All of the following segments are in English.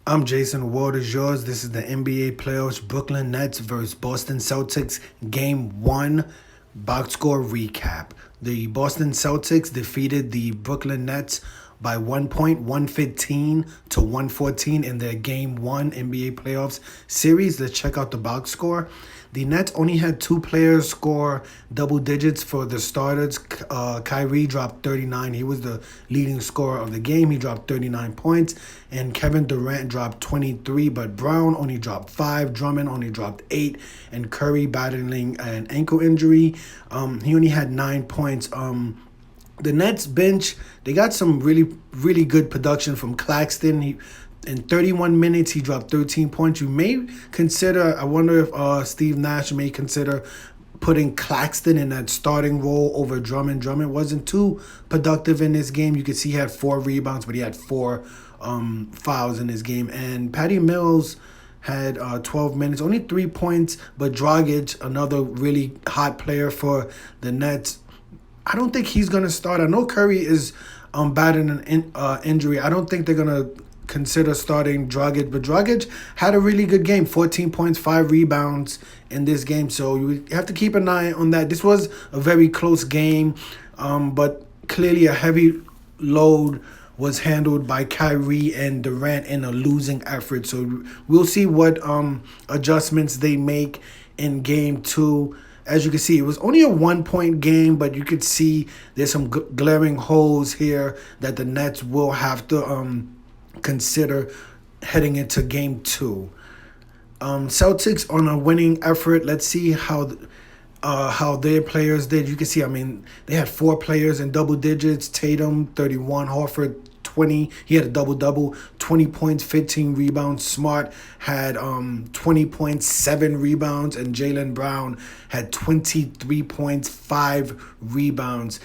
I'm Jason. The world is yours. This is the NBA playoffs. Brooklyn Nets versus Boston Celtics. Game 1. Boxscore recap. The Boston Celtics defeated the Brooklyn Nets by 1 point, 115 to 114 in their Game 1 NBA playoffs series. Let's check out the box score. The Nets only had two players score double digits for the starters. Kyrie dropped 39. He was the leading scorer of the game. He dropped 39 points. And Kevin Durant dropped 23, but Brown only dropped 5. Drummond only dropped 8. And Curry, battling an ankle injury, he only had 9 points. The Nets bench, they got some really good production from Claxton. In 31 minutes, he dropped 13 points. You may consider, I wonder if Steve Nash may consider putting Claxton in that starting role over Drummond. Drummond wasn't too productive in this game. You could see he had 4 rebounds, but he had 4 fouls in this game. And Patty Mills had 12 minutes, only 3 points, but Dragic, another really hot player for the Nets, I don't think he's going to start. I know Curry is battling an injury. I don't think they're going to consider starting Dragic, but Dragic had a really good game, 14 points, 5 rebounds in this game, so you have to keep an eye on that. This was a very close game, but clearly a heavy load was handled by Kyrie and Durant in a losing effort, so we'll see what adjustments they make in Game 2. As you can see, it was only a 1-point game, but you could see there's some glaring holes here that the Nets will have to consider heading into Game 2. Celtics on a winning effort. Let's see how their players did. You can see, they had 4 players in double digits. Tatum, 31. Horford, 20. He had a double-double, 20 points, 15 rebounds. Smart had 20 points, 7 rebounds. And Jaylen Brown had 23 points, 5 rebounds.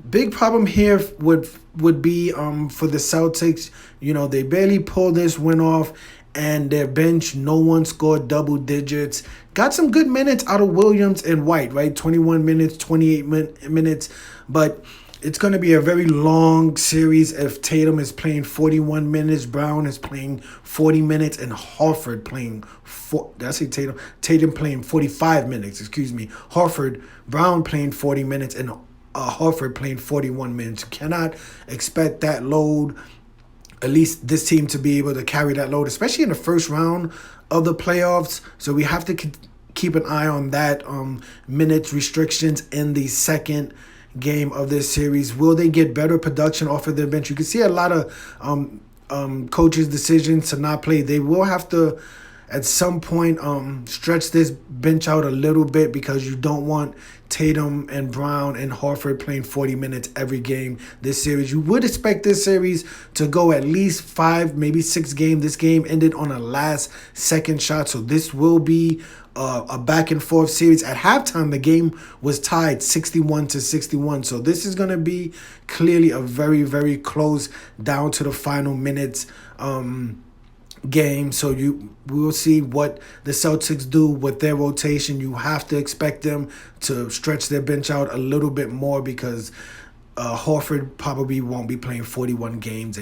Big problem here would be for the Celtics. You know, they barely pulled this win off, and their bench, no one scored double digits. Got some good minutes out of Williams and White, right? 21 minutes, 28 minutes, but it's going to be a very long series if Tatum is playing 41 minutes, Brown is playing 40 minutes, and Horford playing Tatum playing 45 minutes, Horford, Brown playing 40 minutes, and Horford playing 41 minutes. You cannot expect that load, at least this team, to be able to carry that load, especially in the first round of the playoffs. So we have to keep an eye on that minutes restrictions in the second game of this series. Will they get better production off of their bench? You can see a lot of coaches' decisions to not play. They will have to, at some point, stretch this bench out a little bit, because you don't want Tatum and Brown and Horford playing 40 minutes every game this series. You would expect this series to go at least 5, maybe 6 games. This game ended on a last-second shot, so this will be a back-and-forth series. At halftime, the game was tied 61-61, so this is going to be clearly a very, very close, down to the final minutes game. So we will see what the Celtics do with their rotation. You have to expect them to stretch their bench out a little bit more, because Horford probably won't be playing 41 minutes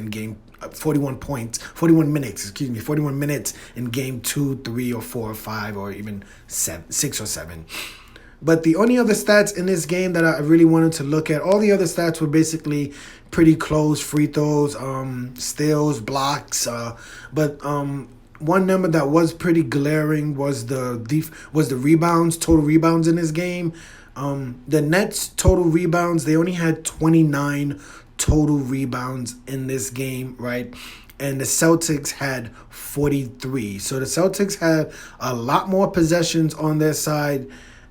in Game 2, 3, or 4, or 5, or even 6 or 7. But the only other stats in this game that I really wanted to look at, all the other stats were basically pretty close. Free throws, steals, blocks. But one number that was pretty glaring was the rebounds, total rebounds in this game. The Nets' total rebounds, they only had 29 total rebounds in this game, right? And the Celtics had 43. So the Celtics had a lot more possessions on their side,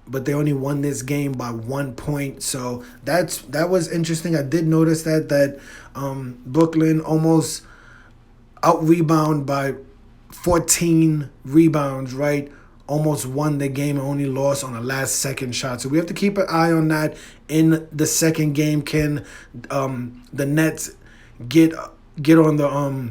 but they only won this game by 1 point. So that was interesting. I did notice that Brooklyn almost out-rebound by 14 rebounds, right? Almost won the game and only lost on a last-second shot. So we have to keep an eye on that in the second game. Can the Nets get on the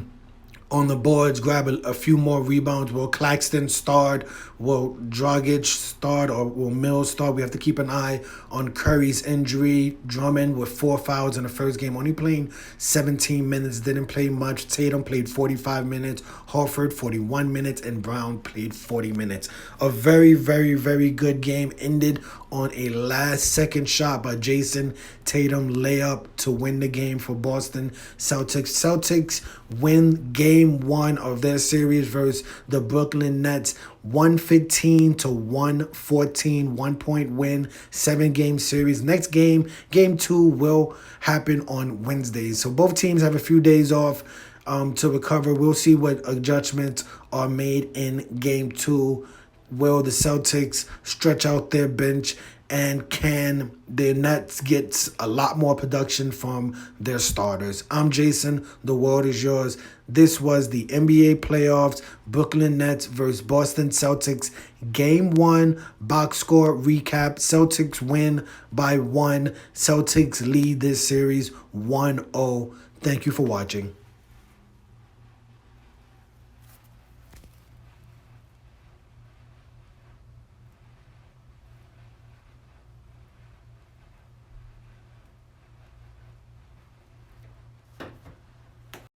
on the boards, grab a few more rebounds. Will Claxton start? Will Dragic start? Or will Mills start? We have to keep an eye on Curry's injury. Drummond with 4 fouls in the first game, only playing 17 minutes, didn't play much. Tatum played 45 minutes, Horford 41 minutes, and Brown played 40 minutes. A very, very, very good game ended on a last-second shot by Jason Tatum layup to win the game for Boston Celtics. Celtics win game 1 of their series versus the Brooklyn Nets, 115-114, 1-point win, 7-game series. Next game, game 2, will happen on Wednesday. So both teams have a few days off to recover. We'll see what adjustments are made in game 2. Will the Celtics stretch out their bench, and can the Nets get a lot more production from their starters? I'm Jason. The world is yours. This was the NBA playoffs, Brooklyn Nets versus Boston Celtics, Game 1, box score recap. Celtics win by 1. Celtics lead this series 1-0. Thank you for watching.